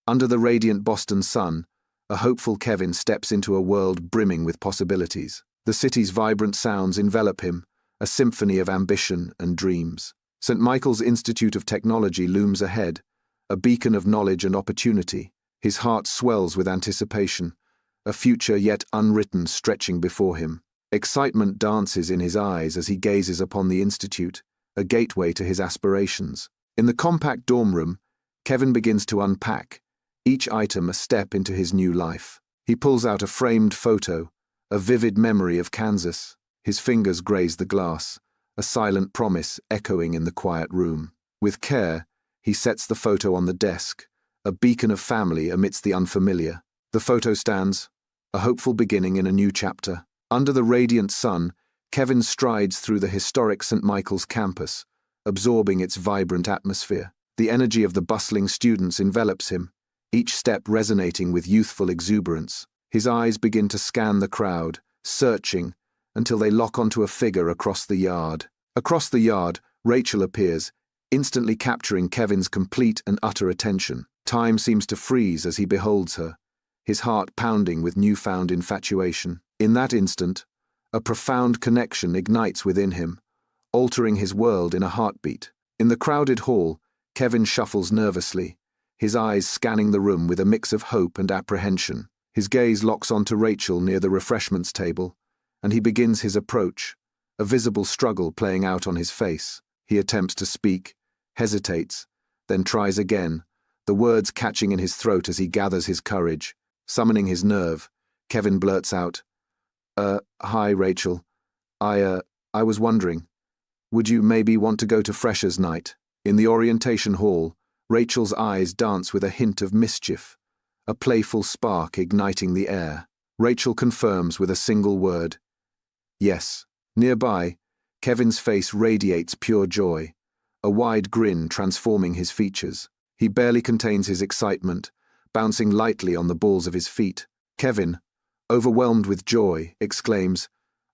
Under the radiant Boston sun, a hopeful Kevin steps into a world brimming with possibilities. The city's vibrant sounds envelop him, a symphony of ambition and dreams. St. Michael's Institute of Technology looms ahead, a beacon of knowledge and opportunity. His heart swells with anticipation, a future yet unwritten stretching before him. Excitement dances in his eyes as he gazes upon the institute, a gateway to his aspirations. In the compact dorm room, Kevin begins to unpack, each item a step into his new life. He pulls out a framed photo, a vivid memory of Kansas. His fingers graze the glass, a silent promise echoing in the quiet room. With care, he sets the photo on the desk, a beacon of family amidst the unfamiliar. The photo stands, a hopeful beginning in a new chapter. Under the radiant sun, Kevin strides through the historic St. Michael's campus, absorbing its vibrant atmosphere. The energy of the bustling students envelops him, each step resonating with youthful exuberance. His eyes begin to scan the crowd, searching, until they lock onto a figure across the yard. Across the yard, Rachel appears, instantly capturing Kevin's complete and utter attention. Time seems to freeze as he beholds her, his heart pounding with newfound infatuation. In that instant, a profound connection ignites within him, altering his world in a heartbeat. In the crowded hall, Kevin shuffles nervously, his eyes scanning the room with a mix of hope and apprehension. His gaze locks onto Rachel near the refreshments table, and he begins his approach, a visible struggle playing out on his face. He attempts to speak, hesitates, then tries again, the words catching in his throat as he gathers his courage. Summoning his nerve, Kevin blurts out, Hi, Rachel. I was wondering, would you maybe want to go to Freshers' Night? In the orientation hall, Rachel's eyes dance with a hint of mischief, a playful spark igniting the air. Rachel confirms with a single word, yes. Nearby, Kevin's face radiates pure joy, a wide grin transforming his features. He barely contains his excitement, bouncing lightly on the balls of his feet. Kevin, overwhelmed with joy, exclaims,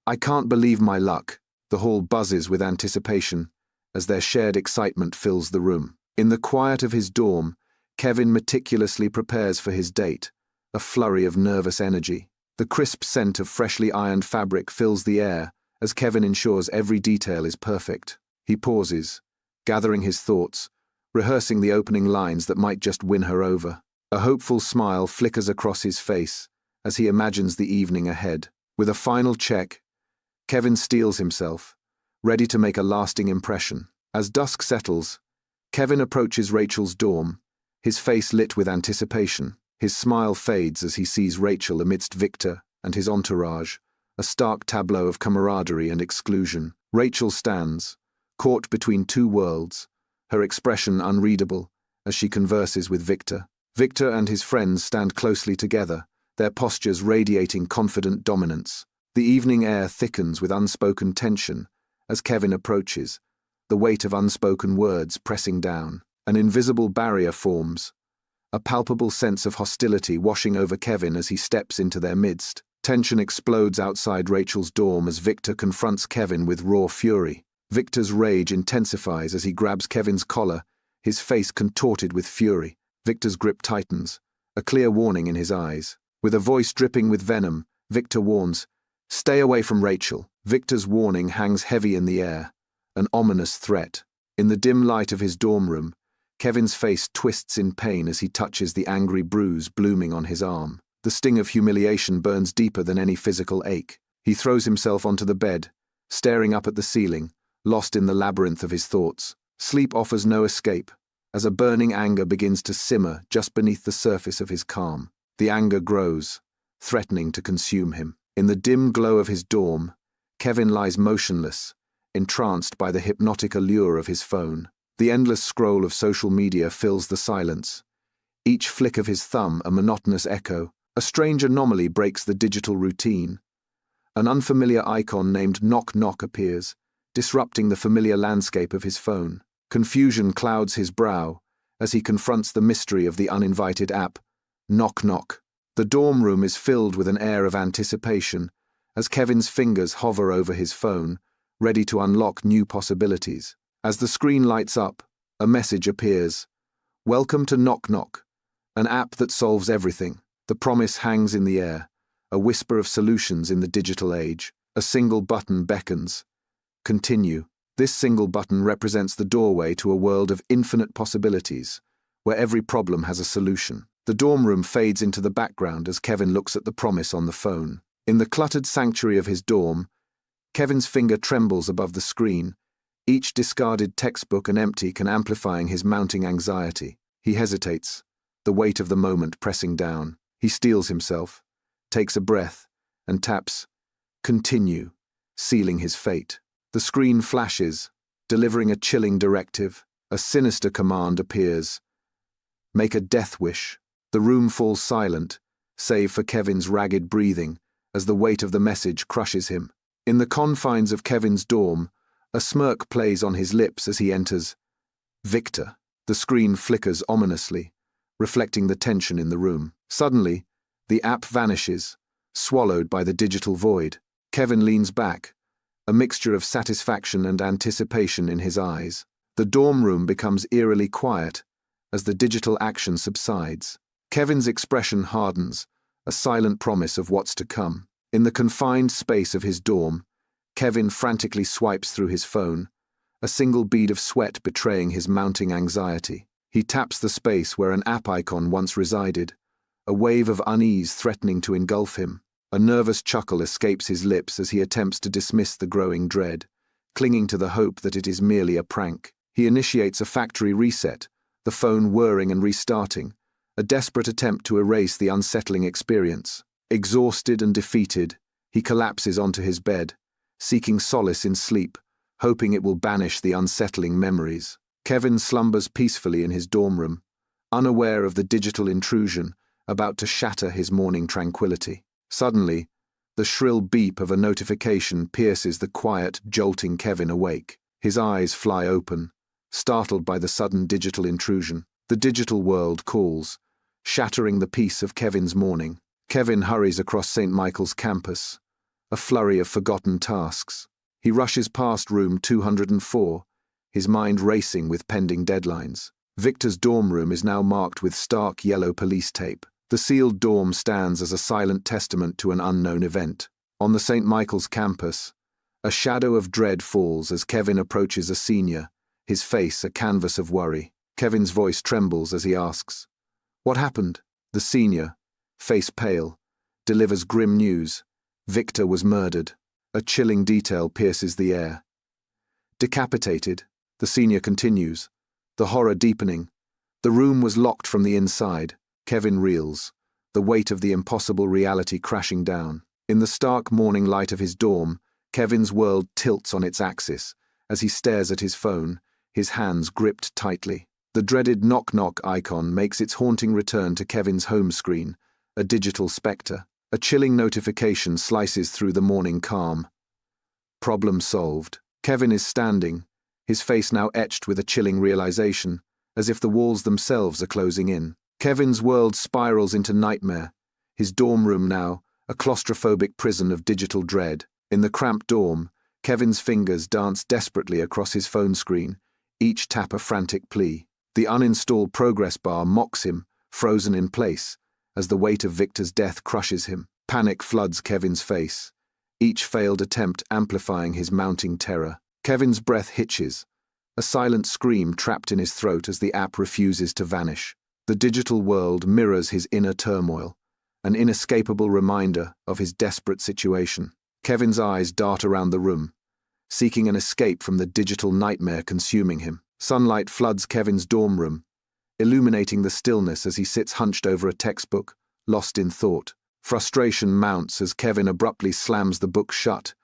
I can't believe my luck. The hall buzzes with anticipation as their shared excitement fills the room. In the quiet of his dorm, Kevin meticulously prepares for his date, a flurry of nervous energy. The crisp scent of freshly ironed fabric fills the air as Kevin ensures every detail is perfect. He pauses, gathering his thoughts, rehearsing the opening lines that might just win her over. A hopeful smile flickers across his face as he imagines the evening ahead. With a final check, Kevin steels himself, ready to make a lasting impression. As dusk settles, Kevin approaches Rachel's dorm, his face lit with anticipation. His smile fades as he sees Rachel amidst Victor and his entourage, a stark tableau of camaraderie and exclusion. Rachel stands, caught between two worlds, her expression unreadable as she converses with Victor. Victor and his friends stand closely together, their postures radiating confident dominance. The evening air thickens with unspoken tension as Kevin approaches, the weight of unspoken words pressing down. An invisible barrier forms, a palpable sense of hostility washing over Kevin as he steps into their midst. Tension explodes outside Rachel's dorm as Victor confronts Kevin with raw fury. Victor's rage intensifies as he grabs Kevin's collar, his face contorted with fury. Victor's grip tightens, a clear warning in his eyes. With a voice dripping with venom, Victor warns, "Stay away from Rachel." Victor's warning hangs heavy in the air, an ominous threat. In the dim light of his dorm room, Kevin's face twists in pain as he touches the angry bruise blooming on his arm. The sting of humiliation burns deeper than any physical ache. He throws himself onto the bed, staring up at the ceiling, lost in the labyrinth of his thoughts. Sleep offers no escape, as a burning anger begins to simmer just beneath the surface of his calm. The anger grows, threatening to consume him. In the dim glow of his dorm, Kevin lies motionless, entranced by the hypnotic allure of his phone. The endless scroll of social media fills the silence, each flick of his thumb a monotonous echo. A strange anomaly breaks the digital routine. An unfamiliar icon named Knock Knock appears, disrupting the familiar landscape of his phone. Confusion clouds his brow as he confronts the mystery of the uninvited app, Knock Knock. The dorm room is filled with an air of anticipation as Kevin's fingers hover over his phone, ready to unlock new possibilities. As the screen lights up, a message appears. "Welcome to Knock Knock. An app that solves everything. The promise hangs in the air, a whisper of solutions in the digital age. A single button beckons. Continue. This single button represents the doorway to a world of infinite possibilities, where every problem has a solution. The dorm room fades into the background as Kevin looks at the promise on the phone. In the cluttered sanctuary of his dorm, Kevin's finger trembles above the screen, each discarded textbook and empty can amplifying his mounting anxiety. He hesitates, the weight of the moment pressing down. He steels himself, takes a breath, and taps Continue, sealing his fate. The screen flashes, delivering a chilling directive. A sinister command appears. Make a death wish. The room falls silent, save for Kevin's ragged breathing, as the weight of the message crushes him. In the confines of Kevin's dorm, a smirk plays on his lips as he enters. Victor. The screen flickers ominously, reflecting the tension in the room. Suddenly, the app vanishes, swallowed by the digital void. Kevin leans back, a mixture of satisfaction and anticipation in his eyes. The dorm room becomes eerily quiet as the digital action subsides. Kevin's expression hardens, a silent promise of what's to come. In the confined space of his dorm, Kevin frantically swipes through his phone, a single bead of sweat betraying his mounting anxiety. He taps the space where an app icon once resided, a wave of unease threatening to engulf him. A nervous chuckle escapes his lips as he attempts to dismiss the growing dread, clinging to the hope that it is merely a prank. He initiates a factory reset, the phone whirring and restarting, a desperate attempt to erase the unsettling experience. Exhausted and defeated, he collapses onto his bed, seeking solace in sleep, hoping it will banish the unsettling memories. Kevin slumbers peacefully in his dorm room, unaware of the digital intrusion about to shatter his morning tranquility. Suddenly, the shrill beep of a notification pierces the quiet, jolting Kevin awake. His eyes fly open, startled by the sudden digital intrusion. The digital world calls, shattering the peace of Kevin's morning. Kevin hurries across St. Michael's campus, a flurry of forgotten tasks. He rushes past room 204, his mind racing with pending deadlines. Victor's dorm room is now marked with stark yellow police tape. The sealed dorm stands as a silent testament to an unknown event. On the St. Michael's campus, a shadow of dread falls as Kevin approaches a senior, his face a canvas of worry. Kevin's voice trembles as he asks, "What happened?" The senior, face pale, delivers grim news. Victor was murdered. A chilling detail pierces the air. Decapitated, the senior continues, the horror deepening. The room was locked from the inside. Kevin reels, the weight of the impossible reality crashing down. In the stark morning light of his dorm, Kevin's world tilts on its axis as he stares at his phone, his hands gripped tightly. The dreaded knock-knock icon makes its haunting return to Kevin's home screen, a digital spectre. A chilling notification slices through the morning calm. Problem solved. Kevin is standing, his face now etched with a chilling realization, as if the walls themselves are closing in. Kevin's world spirals into nightmare, his dorm room now, a claustrophobic prison of digital dread. In the cramped dorm, Kevin's fingers dance desperately across his phone screen, each tap a frantic plea. The uninstalled progress bar mocks him, frozen in place, as the weight of Victor's death crushes him. Panic floods Kevin's face, each failed attempt amplifying his mounting terror. Kevin's breath hitches, a silent scream trapped in his throat as the app refuses to vanish. The digital world mirrors his inner turmoil, an inescapable reminder of his desperate situation. Kevin's eyes dart around the room, seeking an escape from the digital nightmare consuming him. Sunlight floods Kevin's dorm room, illuminating the stillness as he sits hunched over a textbook, lost in thought. Frustration mounts as Kevin abruptly slams the book shut,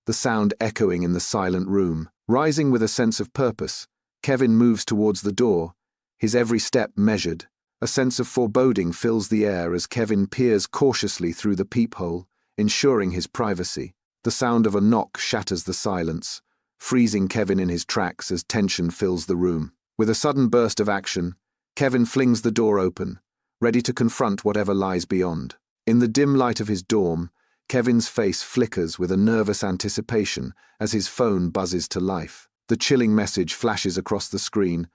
the sound echoing in the silent room. Rising with a sense of purpose, Kevin moves towards the door, his every step measured. A sense of foreboding fills the air as Kevin peers cautiously through the peephole, ensuring his privacy. The sound of a knock shatters the silence, freezing Kevin in his tracks as tension fills the room. With a sudden burst of action, Kevin flings the door open, ready to confront whatever lies beyond. In the dim light of his dorm, Kevin's face flickers with a nervous anticipation as his phone buzzes to life. The chilling message flashes across the screen.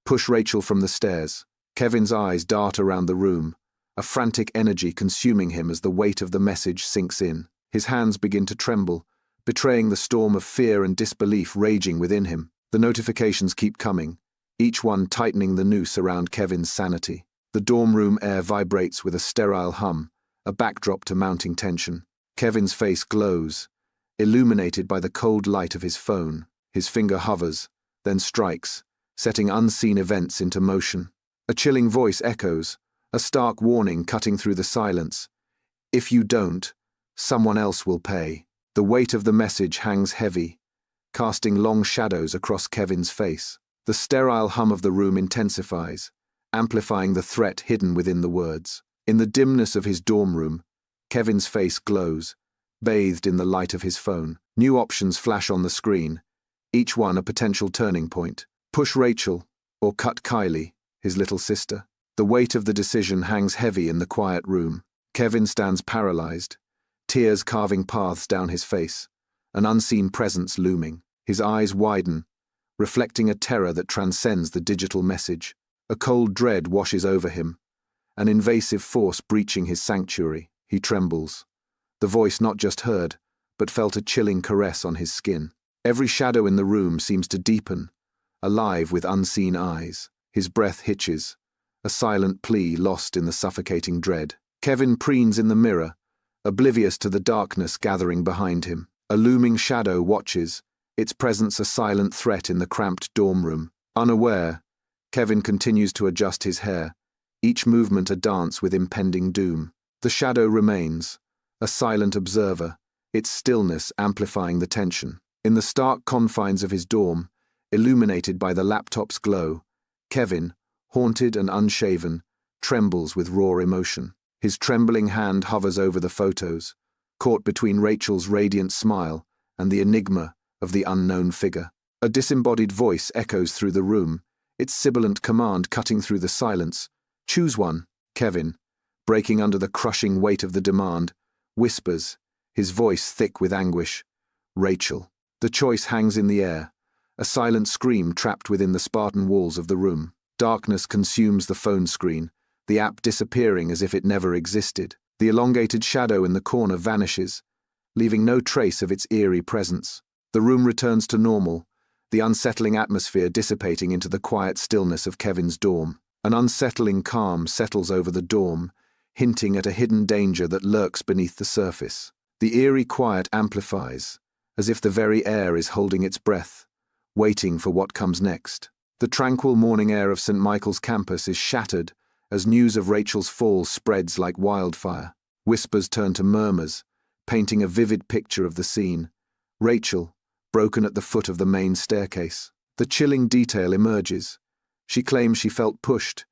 Push Rachel from the stairs. Kevin's eyes dart around the room, a frantic energy consuming him as the weight of the message sinks in. His hands begin to tremble, betraying the storm of fear and disbelief raging within him. The notifications keep coming, each one tightening the noose around Kevin's sanity. The dorm room air vibrates with a sterile hum, a backdrop to mounting tension. Kevin's face glows, illuminated by the cold light of his phone. His finger hovers, then strikes, setting unseen events into motion. A chilling voice echoes, a stark warning cutting through the silence. If you don't, someone else will pay. The weight of the message hangs heavy, casting long shadows across Kevin's face. The sterile hum of the room intensifies, amplifying the threat hidden within the words. In the dimness of his dorm room, Kevin's face glows, bathed in the light of his phone. New options flash on the screen, each one a potential turning point. Push Rachel, or cut Kylie, his little sister. The weight of the decision hangs heavy in the quiet room. Kevin stands paralyzed, tears carving paths down his face, an unseen presence looming. His eyes widen, reflecting a terror that transcends the digital message. A cold dread washes over him, an invasive force breaching his sanctuary. He trembles, the voice not just heard, but felt a chilling caress on his skin. Every shadow in the room seems to deepen, alive with unseen eyes. His breath hitches, a silent plea lost in the suffocating dread. Kevin preens in the mirror, oblivious to the darkness gathering behind him. A looming shadow watches, its presence a silent threat in the cramped dorm room. Unaware, Kevin continues to adjust his hair, each movement a dance with impending doom. The shadow remains, a silent observer, its stillness amplifying the tension. In the stark confines of his dorm, illuminated by the laptop's glow, Kevin, haunted and unshaven, trembles with raw emotion. His trembling hand hovers over the photos, caught between Rachel's radiant smile and the enigma of the unknown figure. A disembodied voice echoes through the room, its sibilant command cutting through the silence. Choose one. Kevin, breaking under the crushing weight of the demand, whispers, his voice thick with anguish. Rachel. The choice hangs in the air, a silent scream trapped within the Spartan walls of the room. Darkness consumes the phone screen, the app disappearing as if it never existed. The elongated shadow in the corner vanishes, leaving no trace of its eerie presence. The room returns to normal, the unsettling atmosphere dissipating into the quiet stillness of Kevin's dorm. An unsettling calm settles over the dorm, hinting at a hidden danger that lurks beneath the surface. The eerie quiet amplifies, as if the very air is holding its breath, waiting for what comes next. The tranquil morning air of St. Michael's campus is shattered as news of Rachel's fall spreads like wildfire. Whispers turn to murmurs, painting a vivid picture of the scene. Rachel, broken at the foot of the main staircase. The chilling detail emerges. She claims she felt pushed,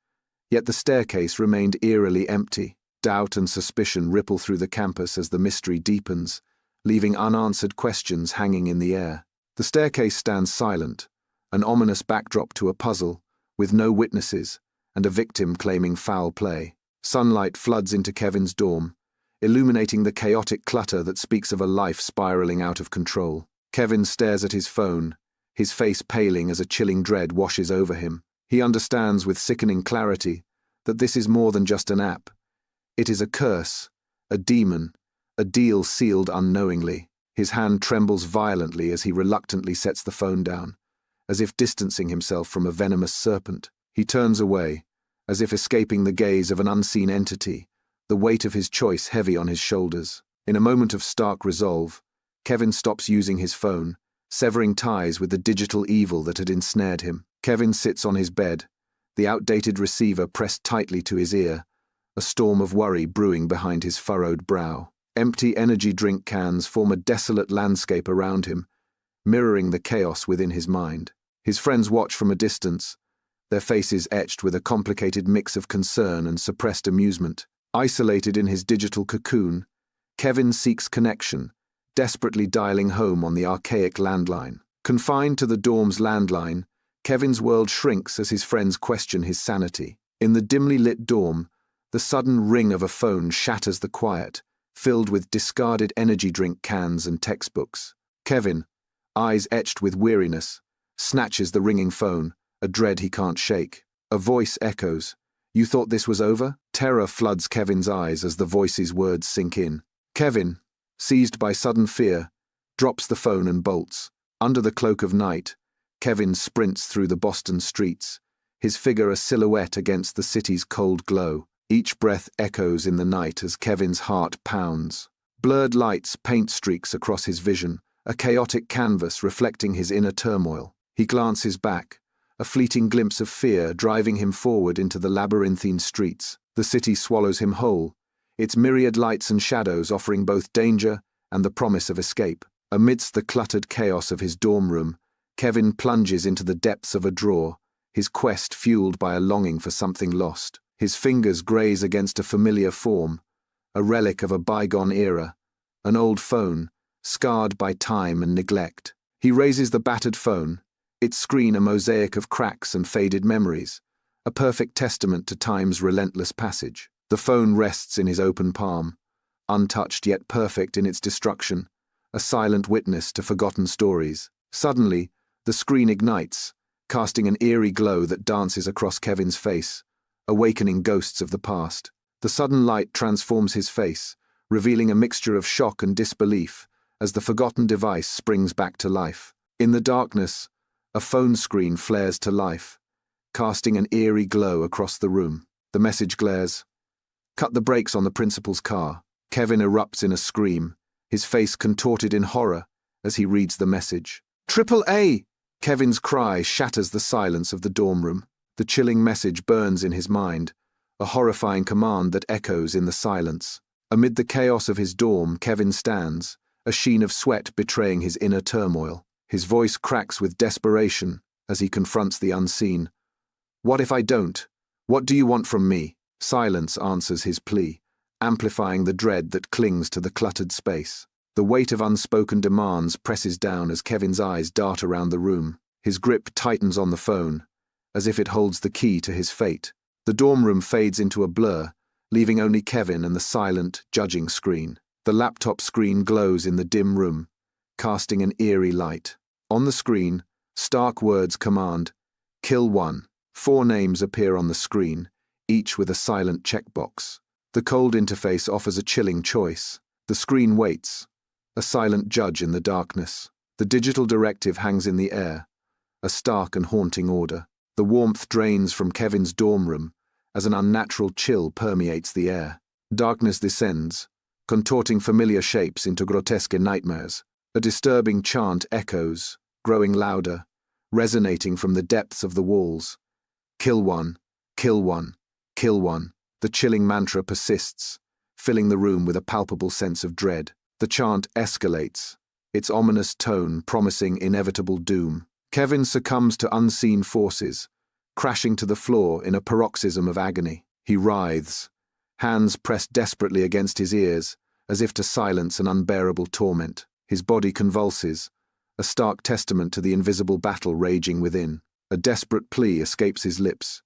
yet the staircase remained eerily empty. Doubt and suspicion ripple through the campus as the mystery deepens, leaving unanswered questions hanging in the air. The staircase stands silent, an ominous backdrop to a puzzle, with no witnesses, and a victim claiming foul play. Sunlight floods into Kevin's dorm, illuminating the chaotic clutter that speaks of a life spiraling out of control. Kevin stares at his phone, his face paling as a chilling dread washes over him. He understands with sickening clarity that this is more than just an app. It is a curse, a demon, a deal sealed unknowingly. His hand trembles violently as he reluctantly sets the phone down, as if distancing himself from a venomous serpent. He turns away, as if escaping the gaze of an unseen entity, the weight of his choice heavy on his shoulders. In a moment of stark resolve, Kevin stops using his phone, severing ties with the digital evil that had ensnared him. Kevin sits on his bed, the outdated receiver pressed tightly to his ear, a storm of worry brewing behind his furrowed brow. Empty energy drink cans form a desolate landscape around him, mirroring the chaos within his mind. His friends watch from a distance, their faces etched with a complicated mix of concern and suppressed amusement. Isolated in his digital cocoon, Kevin seeks connection, desperately dialing home on the archaic landline. Confined to the dorm's landline, Kevin's world shrinks as his friends question his sanity. In the dimly lit dorm, the sudden ring of a phone shatters the quiet, filled with discarded energy drink cans and textbooks. Kevin, eyes etched with weariness, snatches the ringing phone, a dread he can't shake. A voice echoes, You thought this was over? Terror floods Kevin's eyes as the voice's words sink in. Kevin, seized by sudden fear, drops the phone and bolts. Under the cloak of night, Kevin sprints through the Boston streets, his figure a silhouette against the city's cold glow. Each breath echoes in the night as Kevin's heart pounds. Blurred lights paint streaks across his vision, a chaotic canvas reflecting his inner turmoil. He glances back, a fleeting glimpse of fear driving him forward into the labyrinthine streets. The city swallows him whole, its myriad lights and shadows offering both danger and the promise of escape. Amidst the cluttered chaos of his dorm room, Kevin plunges into the depths of a drawer, his quest fueled by a longing for something lost. His fingers graze against a familiar form, a relic of a bygone era, an old phone, scarred by time and neglect. He raises the battered phone, its screen a mosaic of cracks and faded memories, a perfect testament to time's relentless passage. The phone rests in his open palm, untouched yet perfect in its destruction, a silent witness to forgotten stories. Suddenly, the screen ignites, casting an eerie glow that dances across Kevin's face, awakening ghosts of the past. The sudden light transforms his face, revealing a mixture of shock and disbelief as the forgotten device springs back to life. In the darkness, a phone screen flares to life, casting an eerie glow across the room. The message glares, "Cut the brakes on the principal's car." Kevin erupts in a scream, his face contorted in horror as he reads the message. "AAA!" Kevin's cry shatters the silence of the dorm room. The chilling message burns in his mind, a horrifying command that echoes in the silence. Amid the chaos of his dorm, Kevin stands, a sheen of sweat betraying his inner turmoil. His voice cracks with desperation as he confronts the unseen. "What if I don't? What do you want from me?" Silence answers his plea, amplifying the dread that clings to the cluttered space. The weight of unspoken demands presses down as Kevin's eyes dart around the room. His grip tightens on the phone, as if it holds the key to his fate. The dorm room fades into a blur, leaving only Kevin and the silent, judging screen. The laptop screen glows in the dim room, casting an eerie light. On the screen, stark words command, "Kill one." 4 names appear on the screen, each with a silent checkbox. The cold interface offers a chilling choice. The screen waits, a silent judge in the darkness. The digital directive hangs in the air, a stark and haunting order. The warmth drains from Kevin's dorm room as an unnatural chill permeates the air. Darkness descends, contorting familiar shapes into grotesque nightmares. A disturbing chant echoes, growing louder, resonating from the depths of the walls. "Kill one, kill one, kill one." The chilling mantra persists, filling the room with a palpable sense of dread. The chant escalates, its ominous tone promising inevitable doom. Kevin succumbs to unseen forces, crashing to the floor in a paroxysm of agony. He writhes, hands pressed desperately against his ears, as if to silence an unbearable torment. His body convulses, a stark testament to the invisible battle raging within. A desperate plea escapes his lips.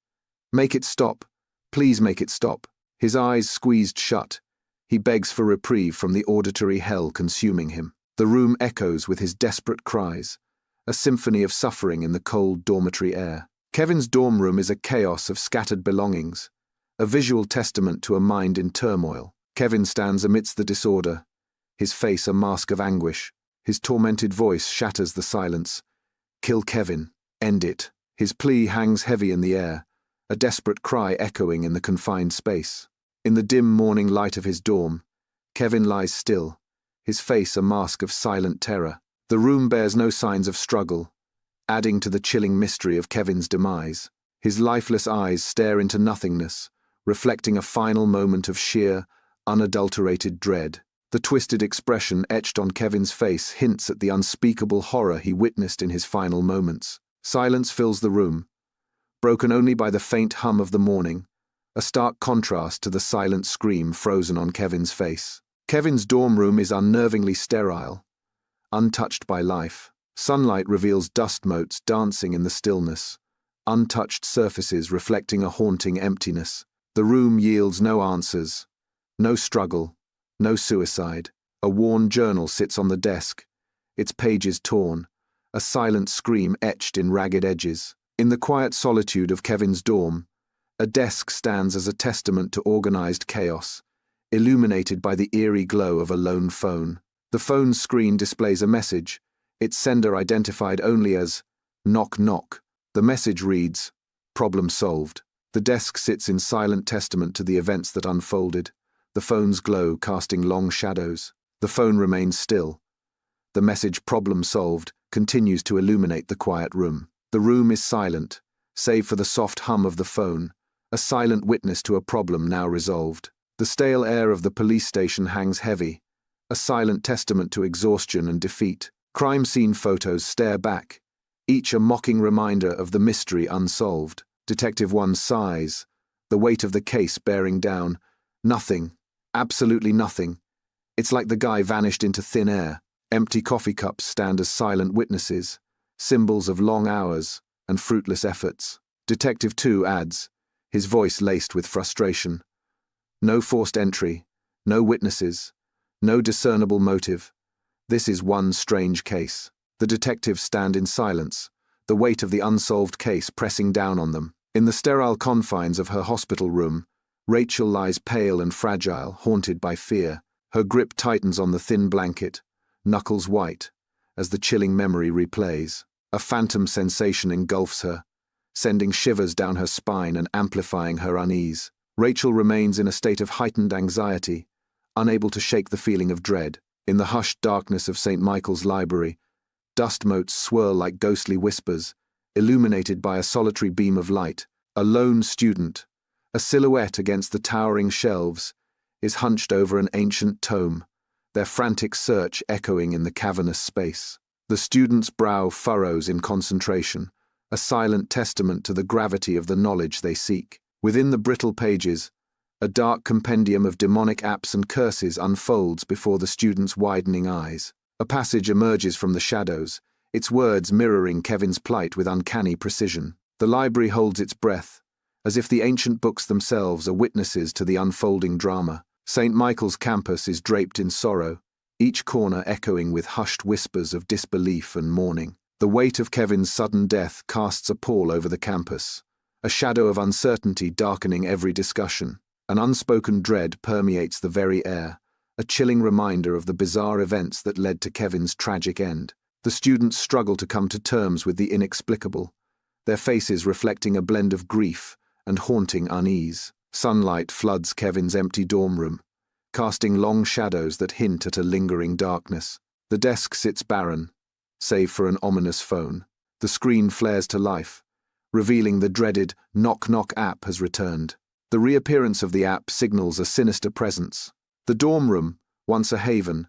"Make it stop. Please make it stop." His eyes squeezed shut, he begs for reprieve from the auditory hell consuming him. The room echoes with his desperate cries, a symphony of suffering in the cold dormitory air. Kevin's dorm room is a chaos of scattered belongings, a visual testament to a mind in turmoil. Kevin stands amidst the disorder, his face a mask of anguish. His tormented voice shatters the silence. "Kill Kevin. End it." His plea hangs heavy in the air, a desperate cry echoing in the confined space. In the dim morning light of his dorm, Kevin lies still, his face a mask of silent terror. The room bears no signs of struggle, adding to the chilling mystery of Kevin's demise. His lifeless eyes stare into nothingness, reflecting a final moment of sheer, unadulterated dread. The twisted expression etched on Kevin's face hints at the unspeakable horror he witnessed in his final moments. Silence fills the room, broken only by the faint hum of the morning, a stark contrast to the silent scream frozen on Kevin's face. Kevin's dorm room is unnervingly sterile, untouched by life. Sunlight reveals dust motes dancing in the stillness, untouched surfaces reflecting a haunting emptiness. The room yields no answers, no struggle, no suicide. A worn journal sits on the desk, its pages torn, a silent scream etched in ragged edges. In the quiet solitude of Kevin's dorm, A desk stands as a testament to organized chaos, illuminated by the eerie glow of a lone phone. The phone's screen displays a message, its sender identified only as "knock knock." The message reads, "Problem solved." The desk sits in silent testament to the events that unfolded, the phone's glow casting long shadows. The phone remains still. The message "Problem solved" continues to illuminate the quiet room. The room is silent, save for the soft hum of the phone, a silent witness to a problem now resolved. The stale air of the police station hangs heavy, a silent testament to exhaustion and defeat. Crime scene photos stare back, each a mocking reminder of the mystery unsolved. Detective 1 sighs, the weight of the case bearing down. Nothing, absolutely nothing. It's like the guy vanished into thin air. Empty coffee cups stand as silent witnesses, symbols of long hours and fruitless efforts. Detective 2 adds, his voice laced with frustration. No forced entry, no witnesses, no discernible motive. This is one strange case. The detectives stand in silence, the weight of the unsolved case pressing down on them. In the sterile confines of her hospital room, Rachel lies pale and fragile, haunted by fear. Her grip tightens on the thin blanket, knuckles white, as the chilling memory replays. A phantom sensation engulfs her, sending shivers down her spine and amplifying her unease. Rachel remains in a state of heightened anxiety, unable to shake the feeling of dread. In the hushed darkness of St. Michael's Library, dust motes swirl like ghostly whispers, illuminated by a solitary beam of light. A lone student, a silhouette against the towering shelves, is hunched over an ancient tome, their frantic search echoing in the cavernous space. The student's brow furrows in concentration, a silent testament to the gravity of the knowledge they seek. Within the brittle pages, a dark compendium of demonic apps and curses unfolds before the student's widening eyes. A passage emerges from the shadows, its words mirroring Kevin's plight with uncanny precision. The library holds its breath, as if the ancient books themselves are witnesses to the unfolding drama. St. Michael's campus is draped in sorrow, each corner echoing with hushed whispers of disbelief and mourning. The weight of Kevin's sudden death casts a pall over the campus, a shadow of uncertainty darkening every discussion. An unspoken dread permeates the very air, a chilling reminder of the bizarre events that led to Kevin's tragic end. The students struggle to come to terms with the inexplicable, their faces reflecting a blend of grief and haunting unease. Sunlight floods Kevin's empty dorm room, casting long shadows that hint at a lingering darkness. The desk sits barren, save for an ominous phone. The screen flares to life, revealing the dreaded Knock Knock app has returned. The reappearance of the app signals a sinister presence. The dorm room, once a haven,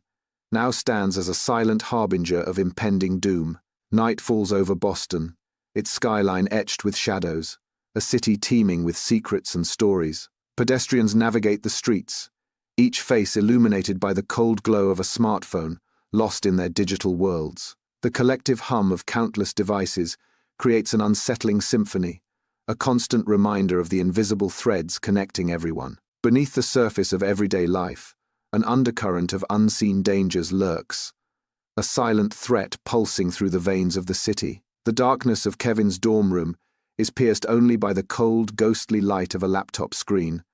now stands as a silent harbinger of impending doom. Night falls over Boston, its skyline etched with shadows, a city teeming with secrets and stories. Pedestrians navigate the streets, each face illuminated by the cold glow of a smartphone, lost in their digital worlds. The collective hum of countless devices creates an unsettling symphony, a constant reminder of the invisible threads connecting everyone. Beneath the surface of everyday life, an undercurrent of unseen dangers lurks, a silent threat pulsing through the veins of the city. The darkness of Kevin's dorm room is pierced only by the cold, ghostly light of a laptop screen,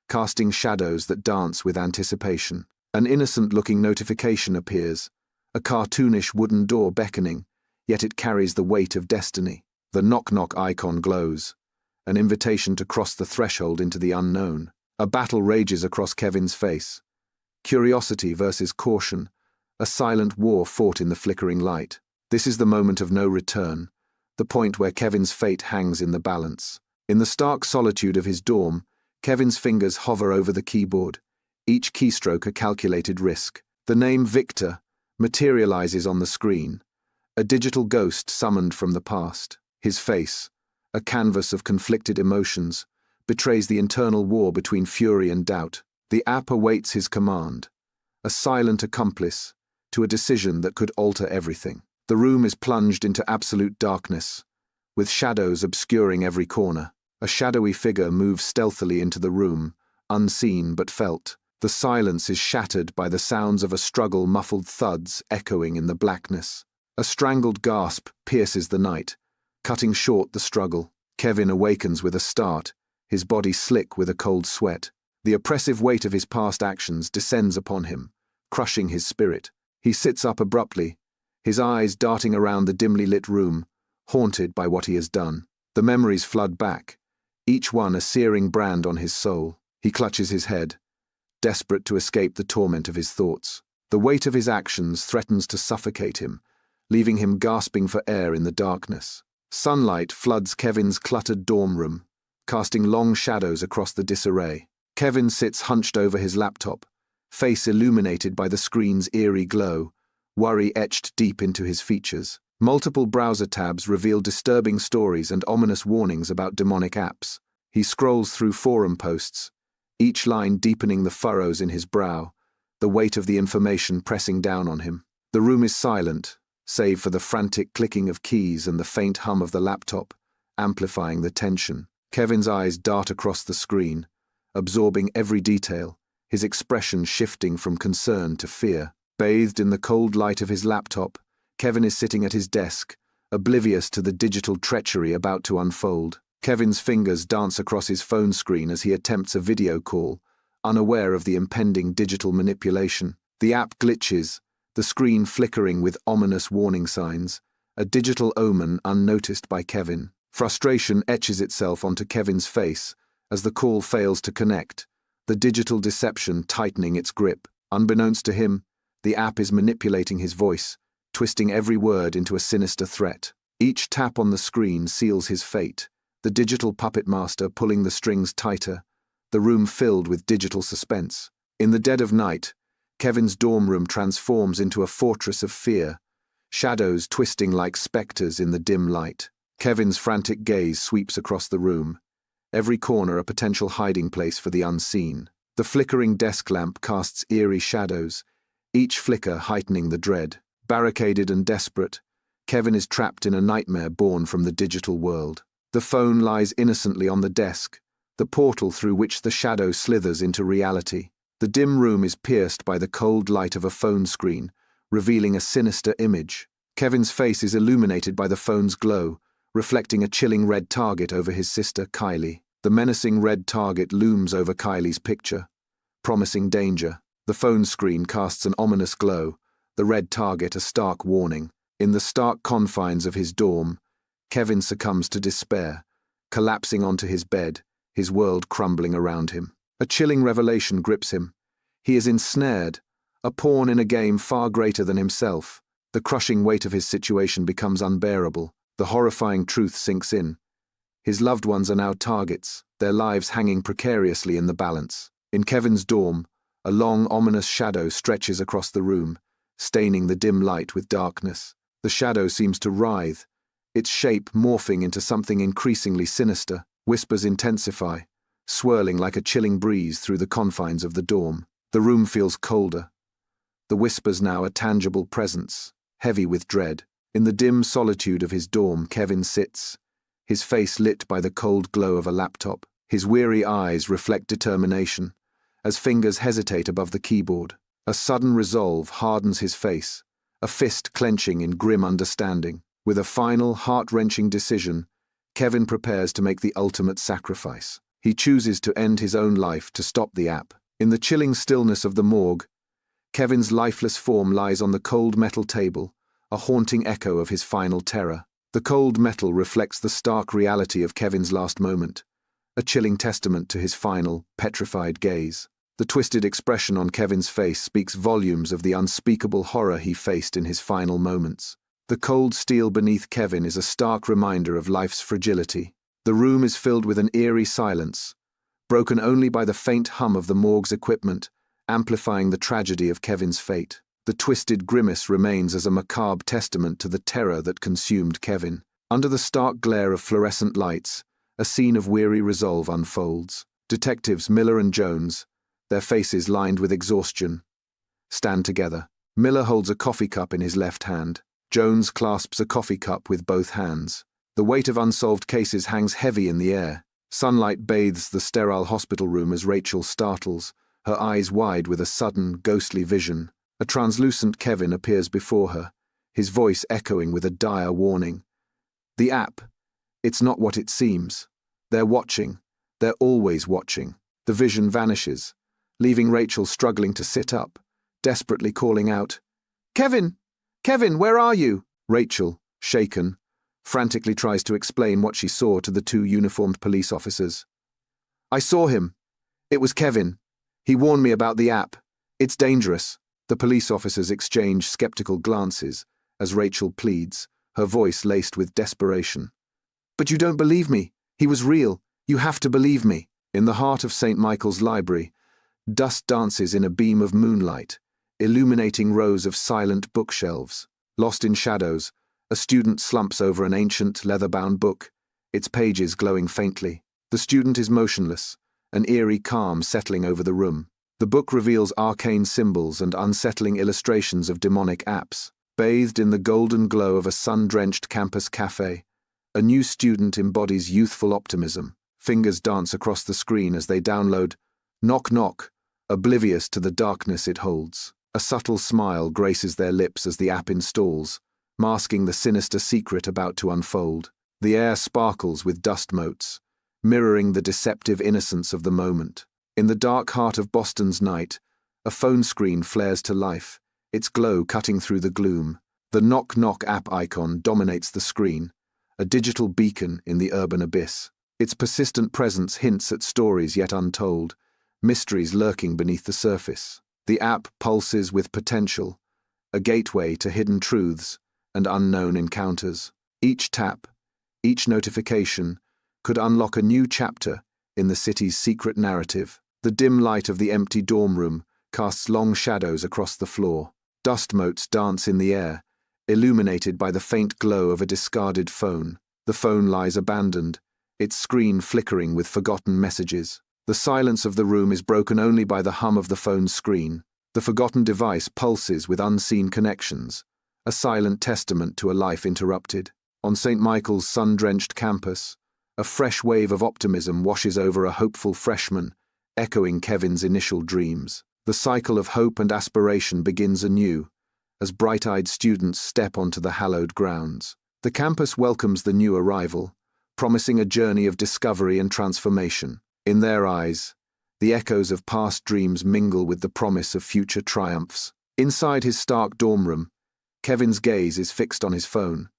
casting shadows that dance with anticipation. An innocent-looking notification appears, a cartoonish wooden door beckoning, yet it carries the weight of destiny. The knock-knock icon glows, an invitation to cross the threshold into the unknown. A battle rages across Kevin's face. Curiosity versus caution, a silent war fought in the flickering light. This is the moment of no return, the point where Kevin's fate hangs in the balance. In the stark solitude of his dorm, Kevin's fingers hover over the keyboard, each keystroke a calculated risk. The name Victor materializes on the screen, a digital ghost summoned from the past. His face, a canvas of conflicted emotions, betrays the internal war between fury and doubt. The app awaits his command, a silent accomplice to a decision that could alter everything. The room is plunged into absolute darkness, with shadows obscuring every corner. A shadowy figure moves stealthily into the room, unseen but felt. The silence is shattered by the sounds of a struggle, muffled thuds echoing in the blackness. A strangled gasp pierces the night, cutting short the struggle. Kevin awakens with a start, his body slick with a cold sweat. The oppressive weight of his past actions descends upon him, crushing his spirit. He sits up abruptly, his eyes darting around the dimly lit room, haunted by what he has done. The memories flood back, each one a searing brand on his soul. He clutches his head, desperate to escape the torment of his thoughts. The weight of his actions threatens to suffocate him, leaving him gasping for air in the darkness. Sunlight floods Kevin's cluttered dorm room, casting long shadows across the disarray. Kevin sits hunched over his laptop, face illuminated by the screen's eerie glow, worry etched deep into his features. Multiple browser tabs reveal disturbing stories and ominous warnings about demonic apps. He scrolls through forum posts, each line deepening the furrows in his brow, the weight of the information pressing down on him. The room is silent, save for the frantic clicking of keys and the faint hum of the laptop, amplifying the tension. Kevin's eyes dart across the screen, absorbing every detail, his expression shifting from concern to fear. Bathed in the cold light of his laptop, Kevin is sitting at his desk, oblivious to the digital treachery about to unfold. Kevin's fingers dance across his phone screen as he attempts a video call, unaware of the impending digital manipulation. The app glitches, the screen flickering with ominous warning signs, a digital omen unnoticed by Kevin. Frustration etches itself onto Kevin's face as the call fails to connect, the digital deception tightening its grip. Unbeknownst to him, the app is manipulating his voice, twisting every word into a sinister threat. Each tap on the screen seals his fate, the digital puppet master pulling the strings tighter, the room filled with digital suspense. In the dead of night, Kevin's dorm room transforms into a fortress of fear, shadows twisting like specters in the dim light. Kevin's frantic gaze sweeps across the room, every corner a potential hiding place for the unseen. The flickering desk lamp casts eerie shadows, each flicker heightening the dread. Barricaded and desperate, Kevin is trapped in a nightmare born from the digital world. The phone lies innocently on the desk, the portal through which the shadow slithers into reality. The dim room is pierced by the cold light of a phone screen, revealing a sinister image. Kevin's face is illuminated by the phone's glow, reflecting a chilling red target over his sister, Kylie. The menacing red target looms over Kylie's picture, promising danger. The phone screen casts an ominous glow, the red target a stark warning. In the stark confines of his dorm, Kevin succumbs to despair, collapsing onto his bed, his world crumbling around him. A chilling revelation grips him. He is ensnared, a pawn in a game far greater than himself. The crushing weight of his situation becomes unbearable. The horrifying truth sinks in. His loved ones are now targets, their lives hanging precariously in the balance. In Kevin's dorm, a long, ominous shadow stretches across the room, staining the dim light with darkness. The shadow seems to writhe, its shape morphing into something increasingly sinister. Whispers intensify, swirling like a chilling breeze through the confines of the dorm. The room feels colder, the whispers now a tangible presence, heavy with dread. In the dim solitude of his dorm, Kevin sits, his face lit by the cold glow of a laptop. His weary eyes reflect determination, as fingers hesitate above the keyboard. A sudden resolve hardens his face, a fist clenching in grim understanding. With a final, heart-wrenching decision, Kevin prepares to make the ultimate sacrifice. He chooses to end his own life to stop the app. In the chilling stillness of the morgue, Kevin's lifeless form lies on the cold metal table, a haunting echo of his final terror. The cold metal reflects the stark reality of Kevin's last moment, a chilling testament to his final, petrified gaze. The twisted expression on Kevin's face speaks volumes of the unspeakable horror he faced in his final moments. The cold steel beneath Kevin is a stark reminder of life's fragility. The room is filled with an eerie silence, broken only by the faint hum of the morgue's equipment, amplifying the tragedy of Kevin's fate. The twisted grimace remains as a macabre testament to the terror that consumed Kevin. Under the stark glare of fluorescent lights, a scene of weary resolve unfolds. Detectives Miller and Jones, their faces lined with exhaustion, stand together. Miller holds a coffee cup in his left hand. Jones clasps a coffee cup with both hands. The weight of unsolved cases hangs heavy in the air. Sunlight bathes the sterile hospital room as Rachel startles, her eyes wide with a sudden, ghostly vision. A translucent Kevin appears before her, his voice echoing with a dire warning. The app, it's not what it seems. They're watching. They're always watching. The vision vanishes, leaving Rachel struggling to sit up, desperately calling out, "Kevin! Kevin, where are you?" Rachel, shaken, frantically tries to explain what she saw to the two uniformed police officers. "I saw him. It was Kevin. He warned me about the app. It's dangerous." The police officers exchange skeptical glances as Rachel pleads, her voice laced with desperation. "But you don't believe me. He was real. You have to believe me." In the heart of St. Michael's Library, dust dances in a beam of moonlight, illuminating rows of silent bookshelves. Lost in shadows, a student slumps over an ancient, leather-bound book, its pages glowing faintly. The student is motionless, an eerie calm settling over the room. The book reveals arcane symbols and unsettling illustrations of demonic apps. Bathed in the golden glow of a sun-drenched campus cafe, a new student embodies youthful optimism. Fingers dance across the screen as they download "Knock Knock," oblivious to the darkness it holds. A subtle smile graces their lips as the app installs, masking the sinister secret about to unfold. The air sparkles with dust motes, mirroring the deceptive innocence of the moment. In the dark heart of Boston's night, a phone screen flares to life, its glow cutting through the gloom. The Knock Knock app icon dominates the screen, a digital beacon in the urban abyss. Its persistent presence hints at stories yet untold, mysteries lurking beneath the surface. The app pulses with potential, a gateway to hidden truths and unknown encounters. Each tap, each notification, could unlock a new chapter in the city's secret narrative. The dim light of the empty dorm room casts long shadows across the floor. Dust motes dance in the air, illuminated by the faint glow of a discarded phone. The phone lies abandoned, its screen flickering with forgotten messages. The silence of the room is broken only by the hum of the phone's screen. The forgotten device pulses with unseen connections, a silent testament to a life interrupted. On St. Michael's sun-drenched campus, a fresh wave of optimism washes over a hopeful freshman, echoing Kevin's initial dreams. The cycle of hope and aspiration begins anew, as bright-eyed students step onto the hallowed grounds. The campus welcomes the new arrival, promising a journey of discovery and transformation. In their eyes, the echoes of past dreams mingle with the promise of future triumphs. Inside his stark dorm room, Kevin's gaze is fixed on his phone,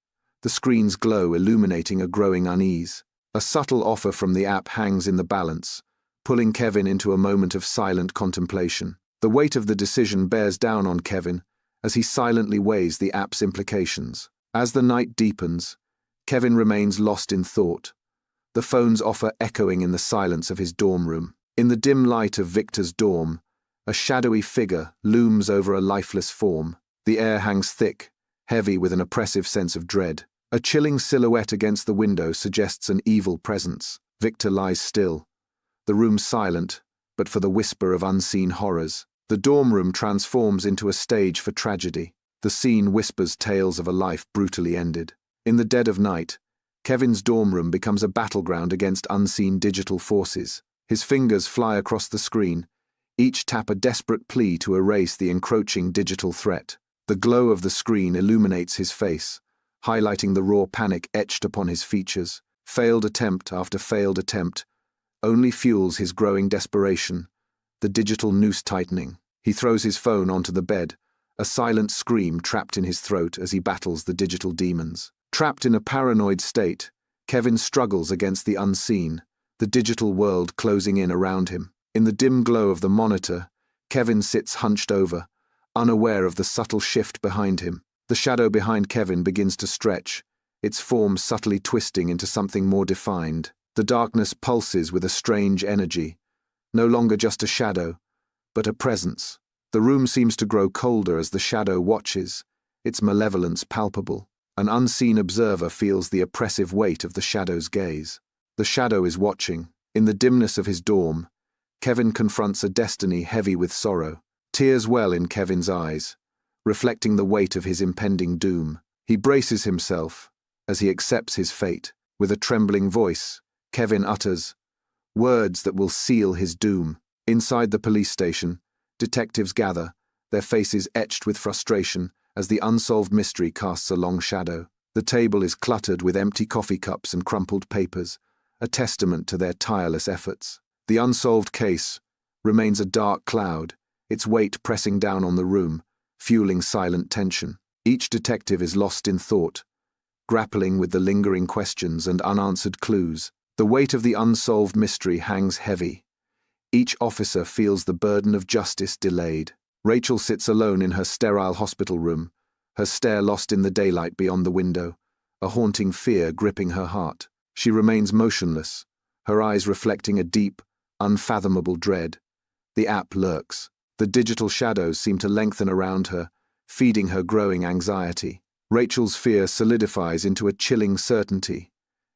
the screen's glow illuminating a growing unease. A subtle offer from the app hangs in the balance, pulling Kevin into a moment of silent contemplation. The weight of the decision bears down on Kevin as he silently weighs the app's implications. As the night deepens, Kevin remains lost in thought, the phone's offer echoing in the silence of his dorm room. In the dim light of Victor's dorm, a shadowy figure looms over a lifeless form. The air hangs thick, heavy with an oppressive sense of dread. A chilling silhouette against the window suggests an evil presence. Victor lies still, the room silent, but for the whisper of unseen horrors. The dorm room transforms into a stage for tragedy. The scene whispers tales of a life brutally ended. In the dead of night, Kevin's dorm room becomes a battleground against unseen digital forces. His fingers fly across the screen, each tap a desperate plea to erase the encroaching digital threat. The glow of the screen illuminates his face, highlighting the raw panic etched upon his features. Failed attempt after failed attempt only fuels his growing desperation, the digital noose tightening. He throws his phone onto the bed, a silent scream trapped in his throat as he battles the digital demons. Trapped in a paranoid state, Kevin struggles against the unseen, the digital world closing in around him. In the dim glow of the monitor, Kevin sits hunched over, unaware of the subtle shift behind him. The shadow behind Kevin begins to stretch, its form subtly twisting into something more defined. The darkness pulses with a strange energy, no longer just a shadow, but a presence. The room seems to grow colder as the shadow watches, its malevolence palpable. An unseen observer feels the oppressive weight of the shadow's gaze. The shadow is watching. In the dimness of his dorm, Kevin confronts a destiny heavy with sorrow. Tears well in Kevin's eyes, reflecting the weight of his impending doom. He braces himself as he accepts his fate. With a trembling voice, Kevin utters words that will seal his doom. Inside the police station, detectives gather, their faces etched with frustration as the unsolved mystery casts a long shadow. The table is cluttered with empty coffee cups and crumpled papers, a testament to their tireless efforts. The unsolved case remains a dark cloud, its weight pressing down on the room, fueling silent tension. Each detective is lost in thought, grappling with the lingering questions and unanswered clues. The weight of the unsolved mystery hangs heavy. Each officer feels the burden of justice delayed. Rachel sits alone in her sterile hospital room, her stare lost in the daylight beyond the window, a haunting fear gripping her heart. She remains motionless, her eyes reflecting a deep, unfathomable dread. The app lurks. The digital shadows seem to lengthen around her, feeding her growing anxiety. Rachel's fear solidifies into a chilling certainty.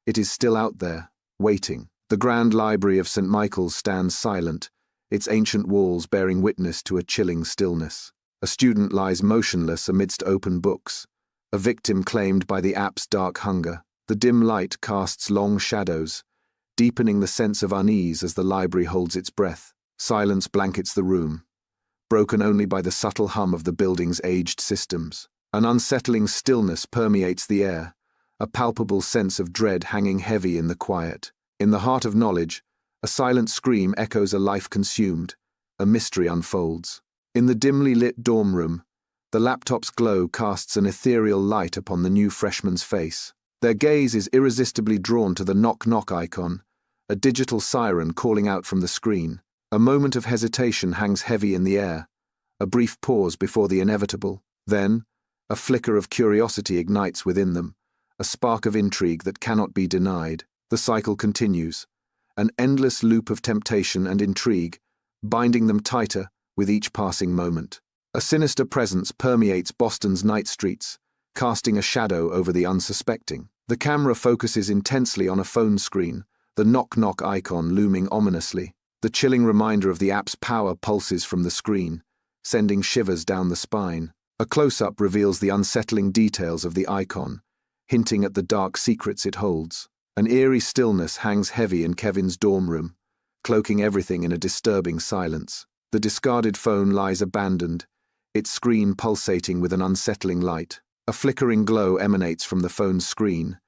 It is still out there, waiting. The Grand Library of St. Michael's stands silent, its ancient walls bearing witness to a chilling stillness. A student lies motionless amidst open books, a victim claimed by the app's dark hunger. The dim light casts long shadows, deepening the sense of unease as the library holds its breath. Silence blankets the room, broken only by the subtle hum of the building's aged systems. An unsettling stillness permeates the air, a palpable sense of dread hanging heavy in the quiet. In the heart of knowledge, a silent scream echoes a life consumed, a mystery unfolds. In the dimly lit dorm room, the laptop's glow casts an ethereal light upon the new freshman's face. Their gaze is irresistibly drawn to the knock-knock icon, a digital siren calling out from the screen. A moment of hesitation hangs heavy in the air, a brief pause before the inevitable. Then, a flicker of curiosity ignites within them, a spark of intrigue that cannot be denied. The cycle continues, an endless loop of temptation and intrigue, binding them tighter with each passing moment. A sinister presence permeates Boston's night streets, casting a shadow over the unsuspecting. The camera focuses intensely on a phone screen, the knock-knock icon looming ominously. The chilling reminder of the app's power pulses from the screen, sending shivers down the spine. A close-up reveals the unsettling details of the icon, hinting at the dark secrets it holds. An eerie stillness hangs heavy in Kevin's dorm room, cloaking everything in a disturbing silence. The discarded phone lies abandoned, its screen pulsating with an unsettling light. A flickering glow emanates from the phone's screen,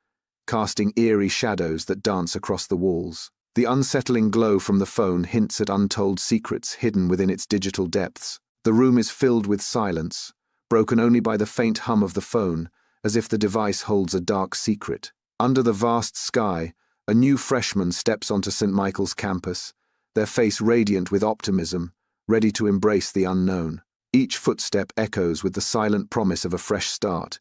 casting eerie shadows that dance across the walls. The unsettling glow from the phone hints at untold secrets hidden within its digital depths. The room is filled with silence, broken only by the faint hum of the phone, as if the device holds a dark secret. Under the vast sky, a new freshman steps onto St. Michael's campus, their face radiant with optimism, ready to embrace the unknown. Each footstep echoes with the silent promise of a fresh start,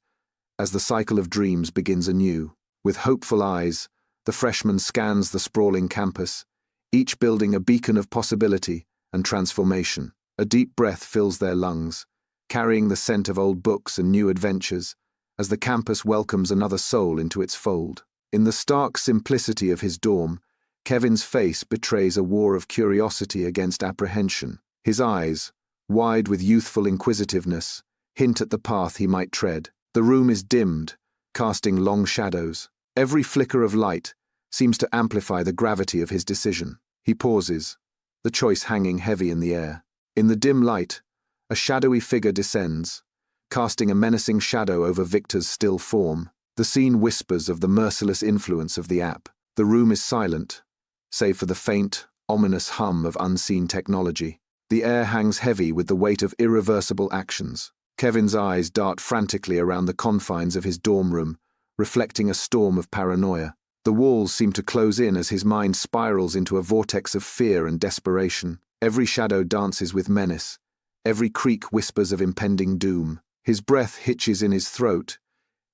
as the cycle of dreams begins anew. With hopeful eyes, the freshman scans the sprawling campus, each building a beacon of possibility and transformation. A deep breath fills their lungs, carrying the scent of old books and new adventures, as the campus welcomes another soul into its fold. In the stark simplicity of his dorm, Kevin's face betrays a war of curiosity against apprehension. His eyes, wide with youthful inquisitiveness, hint at the path he might tread. The room is dimmed, casting long shadows. Every flicker of light seems to amplify the gravity of his decision. He pauses, the choice hanging heavy in the air. In the dim light, a shadowy figure descends, casting a menacing shadow over Victor's still form. The scene whispers of the merciless influence of the app. The room is silent, save for the faint, ominous hum of unseen technology. The air hangs heavy with the weight of irreversible actions. Kevin's eyes dart frantically around the confines of his dorm room, reflecting a storm of paranoia. The walls seem to close in as his mind spirals into a vortex of fear and desperation. Every shadow dances with menace, every creak whispers of impending doom. His breath hitches in his throat,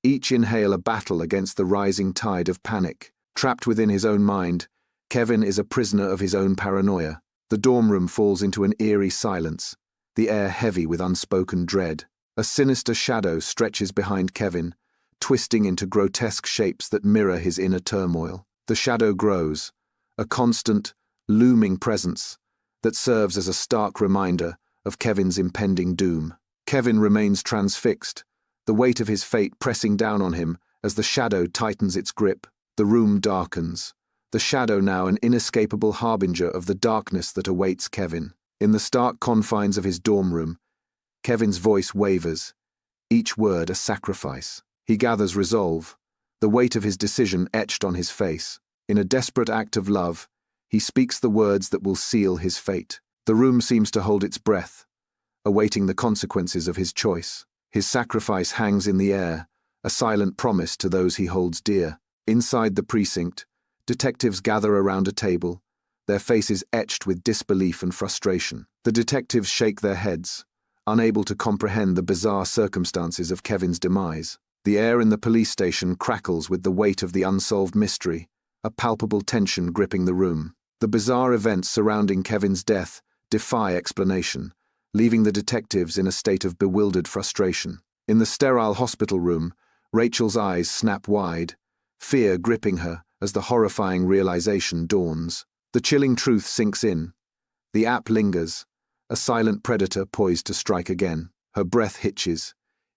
each inhale a battle against the rising tide of panic. Trapped within his own mind, Kevin is a prisoner of his own paranoia. The dorm room falls into an eerie silence, the air heavy with unspoken dread. A sinister shadow stretches behind Kevin, twisting into grotesque shapes that mirror his inner turmoil. The shadow grows, a constant, looming presence that serves as a stark reminder of Kevin's impending doom. Kevin remains transfixed, the weight of his fate pressing down on him as the shadow tightens its grip. The room darkens, the shadow now an inescapable harbinger of the darkness that awaits Kevin. In the stark confines of his dorm room, Kevin's voice wavers, each word a sacrifice. He gathers resolve, the weight of his decision etched on his face. In a desperate act of love, he speaks the words that will seal his fate. The room seems to hold its breath, awaiting the consequences of his choice. His sacrifice hangs in the air, a silent promise to those he holds dear. Inside the precinct, detectives gather around a table, their faces etched with disbelief and frustration. The detectives shake their heads, unable to comprehend the bizarre circumstances of Kevin's demise. The air in the police station crackles with the weight of the unsolved mystery, a palpable tension gripping the room. The bizarre events surrounding Kevin's death defy explanation, leaving the detectives in a state of bewildered frustration. In the sterile hospital room, Rachel's eyes snap wide, fear gripping her as the horrifying realization dawns. The chilling truth sinks in. The app lingers, a silent predator poised to strike again. Her breath hitches,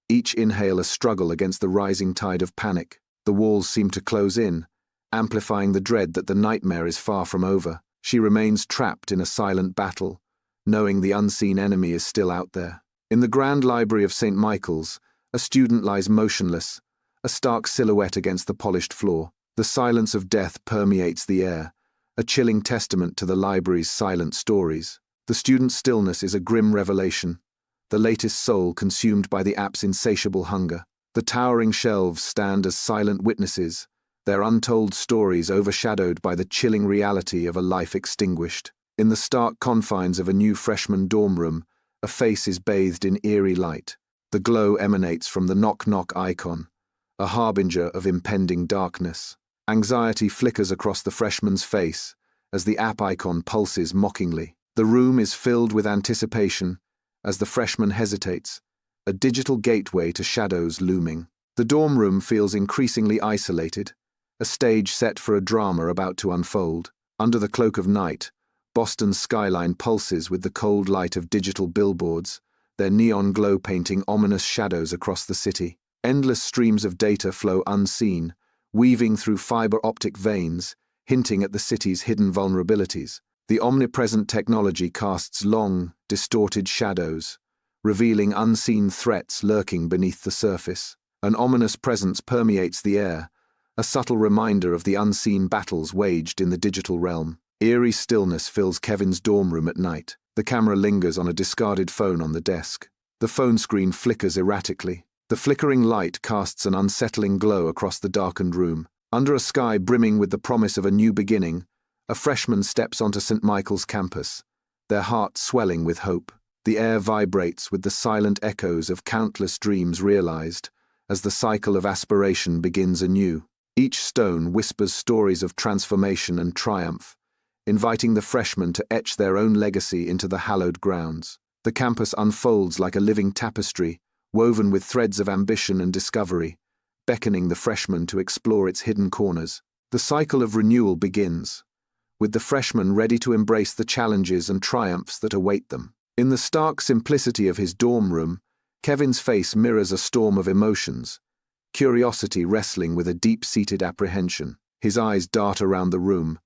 each inhale a struggle against the rising tide of panic. The walls seem to close in, amplifying the dread that the nightmare is far from over. She remains trapped in a silent battle, knowing the unseen enemy is still out there. In the Grand Library of St. Michael's, a student lies motionless, a stark silhouette against the polished floor. The silence of death permeates the air, a chilling testament to the library's silent stories. The student's stillness is a grim revelation, the latest soul consumed by the app's insatiable hunger. The towering shelves stand as silent witnesses, their untold stories overshadowed by the chilling reality of a life extinguished. In the stark confines of a new freshman dorm room, a face is bathed in eerie light. The glow emanates from the knock-knock icon, a harbinger of impending darkness. Anxiety flickers across the freshman's face as the app icon pulses mockingly. The room is filled with anticipation as the freshman hesitates, a digital gateway to shadows looming. The dorm room feels increasingly isolated, a stage set for a drama about to unfold. Under the cloak of night, Boston's skyline pulses with the cold light of digital billboards, their neon glow painting ominous shadows across the city. Endless streams of data flow unseen, weaving through fiber optic veins, hinting at the city's hidden vulnerabilities. The omnipresent technology casts long, distorted shadows, revealing unseen threats lurking beneath the surface. An ominous presence permeates the air, a subtle reminder of the unseen battles waged in the digital realm. Eerie stillness fills Kevin's dorm room at night. The camera lingers on a discarded phone on the desk. The phone screen flickers erratically. The flickering light casts an unsettling glow across the darkened room. Under a sky brimming with the promise of a new beginning, a freshman steps onto St. Michael's campus, their hearts swelling with hope. The air vibrates with the silent echoes of countless dreams realized as the cycle of aspiration begins anew. Each stone whispers stories of transformation and triumph, inviting the freshmen to etch their own legacy into the hallowed grounds. The campus unfolds like a living tapestry, woven with threads of ambition and discovery, beckoning the freshmen to explore its hidden corners. The cycle of renewal begins, with the freshmen ready to embrace the challenges and triumphs that await them. In the stark simplicity of his dorm room, Kevin's face mirrors a storm of emotions, curiosity wrestling with a deep-seated apprehension. His eyes dart around the room,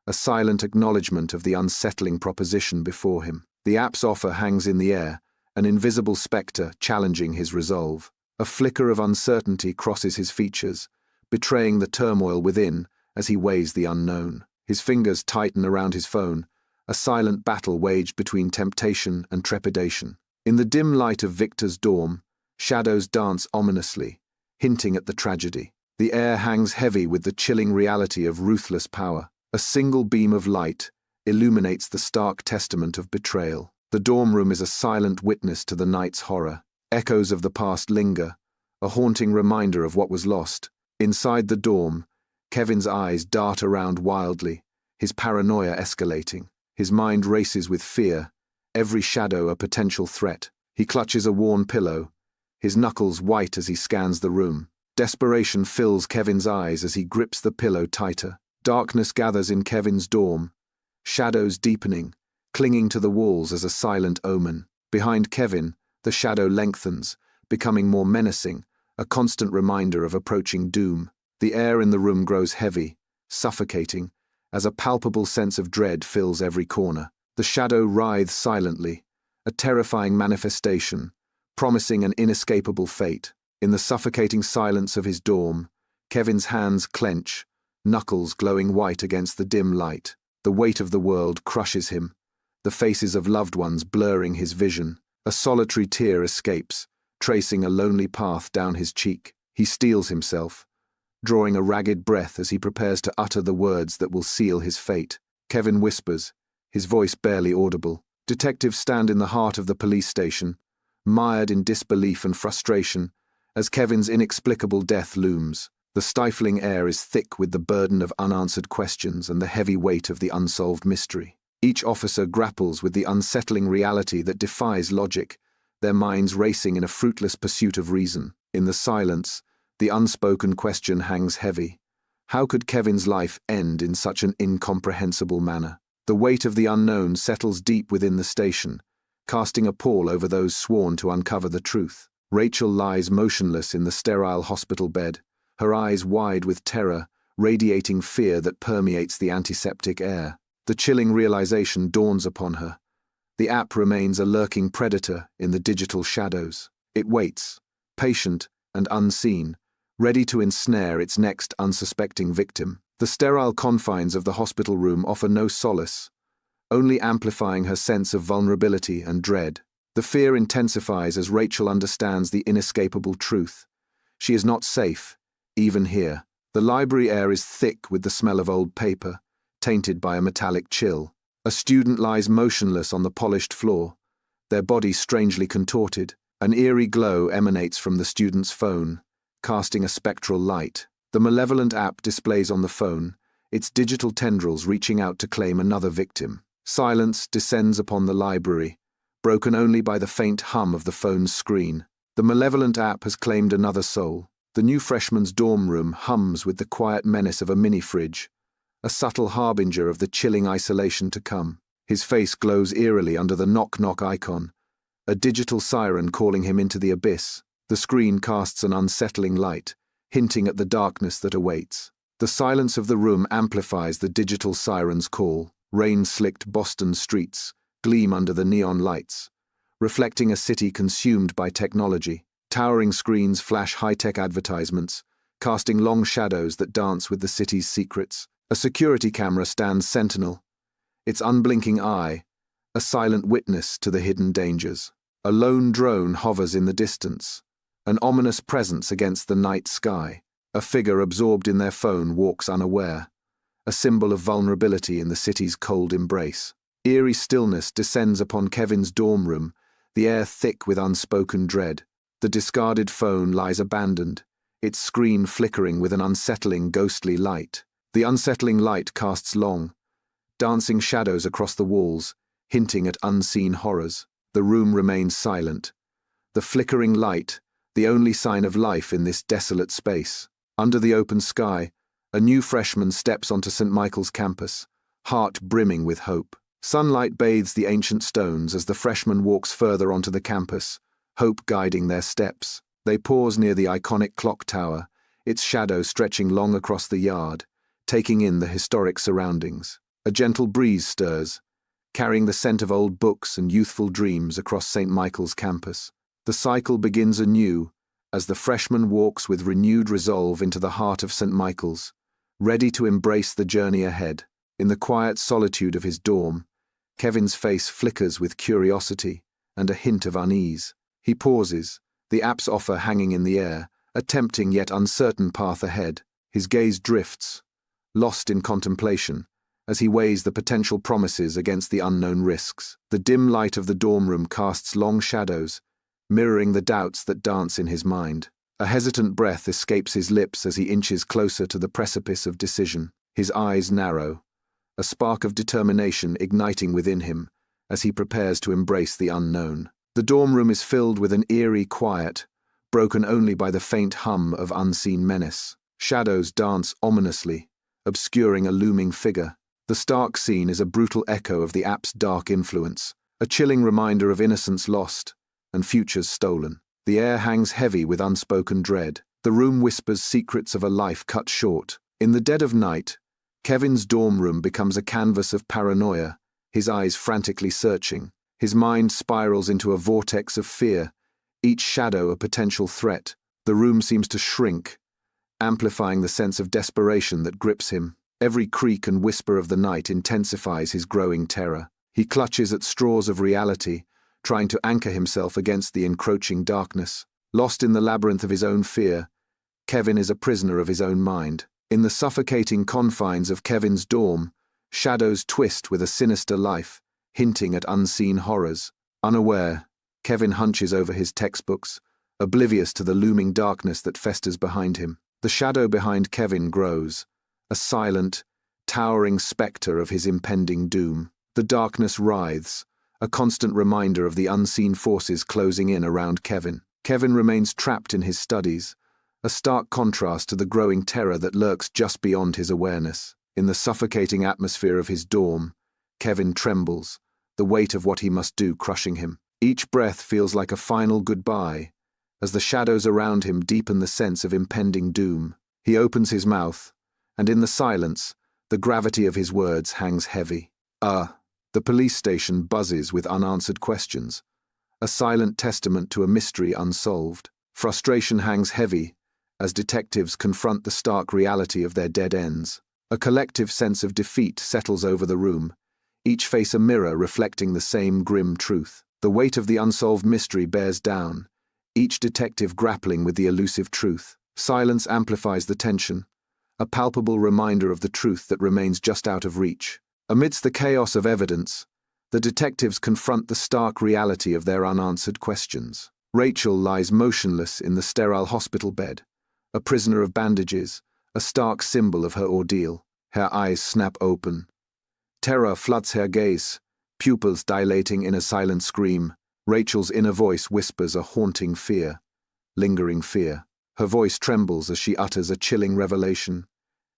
a silent acknowledgement of the unsettling proposition before him. The app's offer hangs in the air, an invisible spectre challenging his resolve. A flicker of uncertainty crosses his features, betraying the turmoil within as he weighs the unknown. His fingers tighten around his phone, a silent battle waged between temptation and trepidation. In the dim light of Victor's dorm, shadows dance ominously, hinting at the tragedy. The air hangs heavy with the chilling reality of ruthless power. A single beam of light illuminates the stark testament of betrayal. The dorm room is a silent witness to the night's horror. Echoes of the past linger, a haunting reminder of what was lost. Inside the dorm, Kevin's eyes dart around wildly, his paranoia escalating. His mind races with fear, every shadow a potential threat. He clutches a worn pillow, his knuckles white as he scans the room. Desperation fills Kevin's eyes as he grips the pillow tighter. Darkness gathers in Kevin's dorm, shadows deepening, clinging to the walls as a silent omen. Behind Kevin, the shadow lengthens, becoming more menacing, a constant reminder of approaching doom. The air in the room grows heavy, suffocating, as a palpable sense of dread fills every corner. The shadow writhes silently, a terrifying manifestation, promising an inescapable fate. In the suffocating silence of his dorm, Kevin's hands clench, knuckles glowing white against the dim light. The weight of the world crushes him, the faces of loved ones blurring his vision. A solitary tear escapes, tracing a lonely path down his cheek. He steels himself, drawing a ragged breath as he prepares to utter the words that will seal his fate. Kevin whispers, his voice barely audible. Detectives stand in the heart of the police station, mired in disbelief and frustration, as Kevin's inexplicable death looms. The stifling air is thick with the burden of unanswered questions and the heavy weight of the unsolved mystery. Each officer grapples with the unsettling reality that defies logic, their minds racing in a fruitless pursuit of reason. In the silence, the unspoken question hangs heavy. How could Kevin's life end in such an incomprehensible manner? The weight of the unknown settles deep within the station, casting a pall over those sworn to uncover the truth. Rachel lies motionless in the sterile hospital bed, her eyes wide with terror, radiating fear that permeates the antiseptic air. The chilling realization dawns upon her. The app remains a lurking predator in the digital shadows. It waits, patient and unseen, ready to ensnare its next unsuspecting victim. The sterile confines of the hospital room offer no solace, only amplifying her sense of vulnerability and dread. The fear intensifies as Rachel understands the inescapable truth. She is not safe, even here. The library air is thick with the smell of old paper, tainted by a metallic chill. A student lies motionless on the polished floor, their body strangely contorted. An eerie glow emanates from the student's phone, casting a spectral light. The malevolent app displays on the phone, its digital tendrils reaching out to claim another victim. Silence descends upon the library, broken only by the faint hum of the phone's screen. The malevolent app has claimed another soul. The new freshman's dorm room hums with the quiet menace of a mini-fridge, a subtle harbinger of the chilling isolation to come. His face glows eerily under the knock-knock icon, a digital siren calling him into the abyss. The screen casts an unsettling light, hinting at the darkness that awaits. The silence of the room amplifies the digital siren's call. Rain-slicked Boston streets gleam under the neon lights, reflecting a city consumed by technology. Towering screens flash high-tech advertisements, casting long shadows that dance with the city's secrets. A security camera stands sentinel, its unblinking eye a silent witness to the hidden dangers. A lone drone hovers in the distance, an ominous presence against the night sky. A figure absorbed in their phone walks unaware, a symbol of vulnerability in the city's cold embrace. Eerie stillness descends upon Kevin's dorm room, the air thick with unspoken dread. The discarded phone lies abandoned, its screen flickering with an unsettling, ghostly light. The unsettling light casts long, dancing shadows across the walls, hinting at unseen horrors. The room remains silent, the flickering light, the only sign of life in this desolate space. Under the open sky, a new freshman steps onto St. Michael's campus, heart brimming with hope. Sunlight bathes the ancient stones as the freshman walks further onto the campus, hope guiding their steps. They pause near the iconic clock tower, its shadow stretching long across the yard, taking in the historic surroundings. A gentle breeze stirs, carrying the scent of old books and youthful dreams across St. Michael's campus. The cycle begins anew as the freshman walks with renewed resolve into the heart of St. Michael's, ready to embrace the journey ahead. In the quiet solitude of his dorm, Kevin's face flickers with curiosity and a hint of unease. He pauses, the app's offer hanging in the air, a tempting yet uncertain path ahead. His gaze drifts, lost in contemplation, as he weighs the potential promises against the unknown risks. The dim light of the dorm room casts long shadows, mirroring the doubts that dance in his mind. A hesitant breath escapes his lips as he inches closer to the precipice of decision. His eyes narrow, a spark of determination igniting within him as he prepares to embrace the unknown. The dorm room is filled with an eerie quiet, broken only by the faint hum of unseen menace. Shadows dance ominously, obscuring a looming figure. The stark scene is a brutal echo of the app's dark influence, a chilling reminder of innocence lost and futures stolen. The air hangs heavy with unspoken dread. The room whispers secrets of a life cut short. In the dead of night, Kevin's dorm room becomes a canvas of paranoia, his eyes frantically searching. His mind spirals into a vortex of fear, each shadow a potential threat. The room seems to shrink, amplifying the sense of desperation that grips him. Every creak and whisper of the night intensifies his growing terror. He clutches at straws of reality, trying to anchor himself against the encroaching darkness. Lost in the labyrinth of his own fear, Kevin is a prisoner of his own mind. In the suffocating confines of Kevin's dorm, shadows twist with a sinister life, hinting at unseen horrors. Unaware, Kevin hunches over his textbooks, oblivious to the looming darkness that festers behind him. The shadow behind Kevin grows, a silent, towering spectre of his impending doom. The darkness writhes, a constant reminder of the unseen forces closing in around Kevin. Kevin remains trapped in his studies, a stark contrast to the growing terror that lurks just beyond his awareness. In the suffocating atmosphere of his dorm, Kevin trembles, the weight of what he must do crushing him. Each breath feels like a final goodbye, as the shadows around him deepen the sense of impending doom. He opens his mouth, and in the silence, the gravity of his words hangs heavy. The police station buzzes with unanswered questions, a silent testament to a mystery unsolved. Frustration hangs heavy as detectives confront the stark reality of their dead ends. A collective sense of defeat settles over the room, each face a mirror reflecting the same grim truth. The weight of the unsolved mystery bears down, each detective grappling with the elusive truth. Silence amplifies the tension, a palpable reminder of the truth that remains just out of reach. Amidst the chaos of evidence, the detectives confront the stark reality of their unanswered questions. Rachel lies motionless in the sterile hospital bed, a prisoner of bandages, a stark symbol of her ordeal. Her eyes snap open. Terror floods her gaze, pupils dilating in a silent scream. Rachel's inner voice whispers a haunting fear, lingering fear. Her voice trembles as she utters a chilling revelation.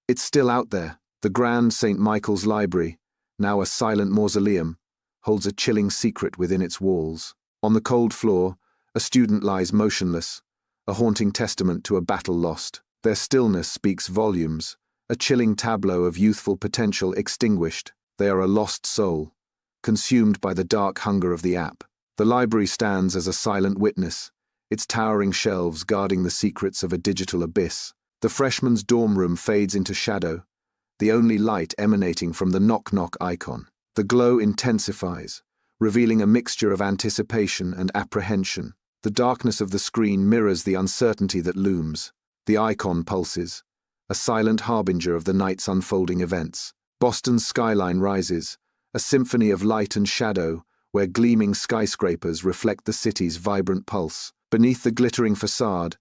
It's still out there. The grand St. Michael's Library, now a silent mausoleum, holds a chilling secret within its walls. On the cold floor, a student lies motionless, a haunting testament to a battle lost. Their stillness speaks volumes, a chilling tableau of youthful potential extinguished. They are a lost soul, consumed by the dark hunger of the app. The library stands as a silent witness, its towering shelves guarding the secrets of a digital abyss. The freshman's dorm room fades into shadow, the only light emanating from the knock-knock icon. The glow intensifies, revealing a mixture of anticipation and apprehension. The darkness of the screen mirrors the uncertainty that looms. The icon pulses, a silent harbinger of the night's unfolding events. Boston's skyline rises, a symphony of light and shadow, where gleaming skyscrapers reflect the city's vibrant pulse. Beneath the glittering facade,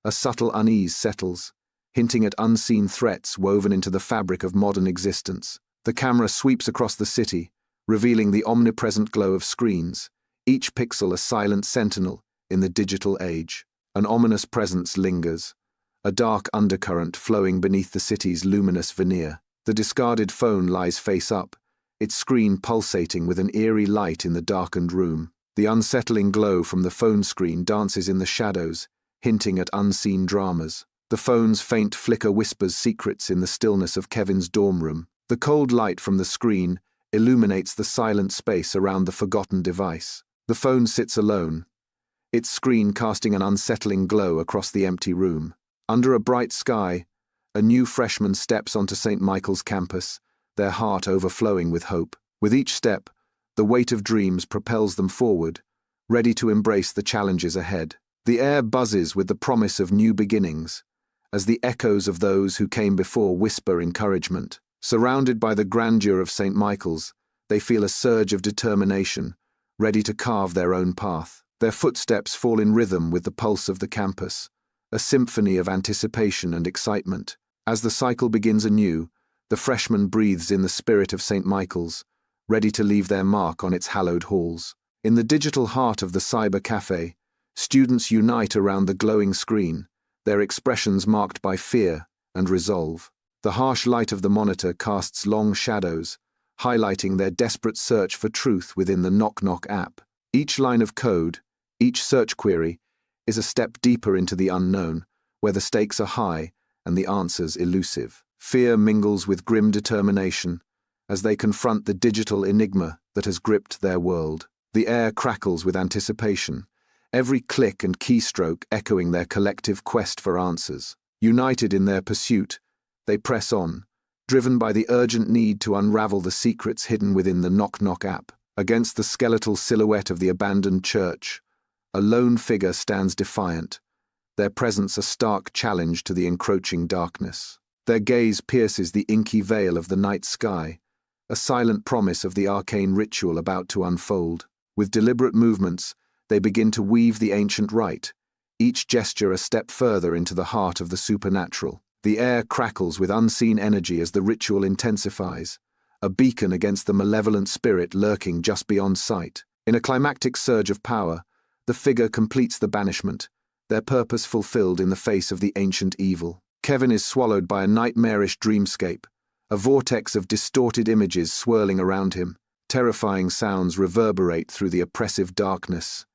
a subtle unease settles, hinting at unseen threats woven into the fabric of modern existence. The camera sweeps across the city, revealing the omnipresent glow of screens, each pixel a silent sentinel in the digital age. An ominous presence lingers, a dark undercurrent flowing beneath the city's luminous veneer. The discarded phone lies face up, its screen pulsating with an eerie light in the darkened room. The unsettling glow from the phone screen dances in the shadows, hinting at unseen dramas. The phone's faint flicker whispers secrets in the stillness of Kevin's dorm room. The cold light from the screen illuminates the silent space around the forgotten device. The phone sits alone, its screen casting an unsettling glow across the empty room. Under a bright sky, a new freshman steps onto St. Michael's campus, their heart overflowing with hope. With each step, the weight of dreams propels them forward, ready to embrace the challenges ahead. The air buzzes with the promise of new beginnings, as the echoes of those who came before whisper encouragement. Surrounded by the grandeur of St. Michael's, they feel a surge of determination, ready to carve their own path. Their footsteps fall in rhythm with the pulse of the campus, a symphony of anticipation and excitement. As the cycle begins anew, the freshman breathes in the spirit of St. Michael's, ready to leave their mark on its hallowed halls. In the digital heart of the cyber cafe, students unite around the glowing screen, their expressions marked by fear and resolve. The harsh light of the monitor casts long shadows, highlighting their desperate search for truth within the Knock Knock app. Each line of code, each search query, is a step deeper into the unknown, where the stakes are high and the answers elusive. Fear mingles with grim determination as they confront the digital enigma that has gripped their world. The air crackles with anticipation, every click and keystroke echoing their collective quest for answers. United in their pursuit, they press on, driven by the urgent need to unravel the secrets hidden within the Knock Knock app. Against the skeletal silhouette of the abandoned church, a lone figure stands defiant, their presence a stark challenge to the encroaching darkness. Their gaze pierces the inky veil of the night sky, a silent promise of the arcane ritual about to unfold. With deliberate movements, they begin to weave the ancient rite, each gesture a step further into the heart of the supernatural. The air crackles with unseen energy as the ritual intensifies, a beacon against the malevolent spirit lurking just beyond sight. In a climactic surge of power, the figure completes the banishment, their purpose fulfilled in the face of the ancient evil. Kevin is swallowed by a nightmarish dreamscape, a vortex of distorted images swirling around him. Terrifying sounds reverberate through the oppressive darkness,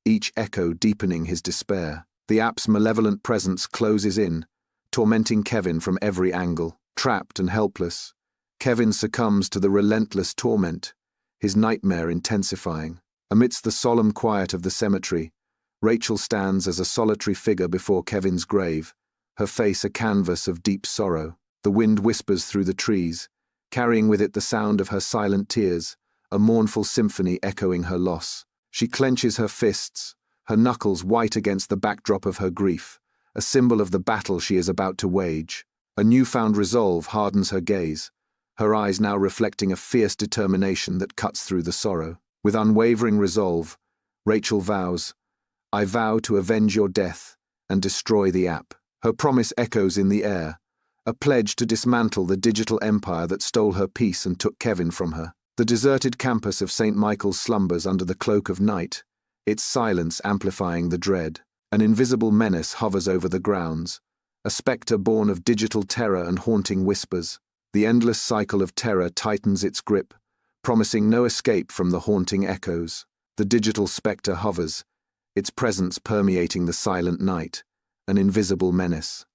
each echo deepening his despair. The app's malevolent presence closes in, tormenting Kevin from every angle. Trapped and helpless, Kevin succumbs to the relentless torment, his nightmare intensifying. Amidst the solemn quiet of the cemetery, Rachel stands as a solitary figure before Kevin's grave, her face a canvas of deep sorrow. The wind whispers through the trees, carrying with it the sound of her silent tears, a mournful symphony echoing her loss. She clenches her fists, her knuckles white against the backdrop of her grief, a symbol of the battle she is about to wage. A newfound resolve hardens her gaze, her eyes now reflecting a fierce determination that cuts through the sorrow. With unwavering resolve, Rachel vows, "I vow to avenge your death and destroy the app." Her promise echoes in the air, a pledge to dismantle the digital empire that stole her peace and took Kevin from her. The deserted campus of St. Michael's slumbers under the cloak of night, its silence amplifying the dread. An invisible menace hovers over the grounds, a spectre born of digital terror and haunting whispers. The endless cycle of terror tightens its grip, promising no escape from the haunting echoes. The digital spectre hovers, its presence permeating the silent night, an invisible menace.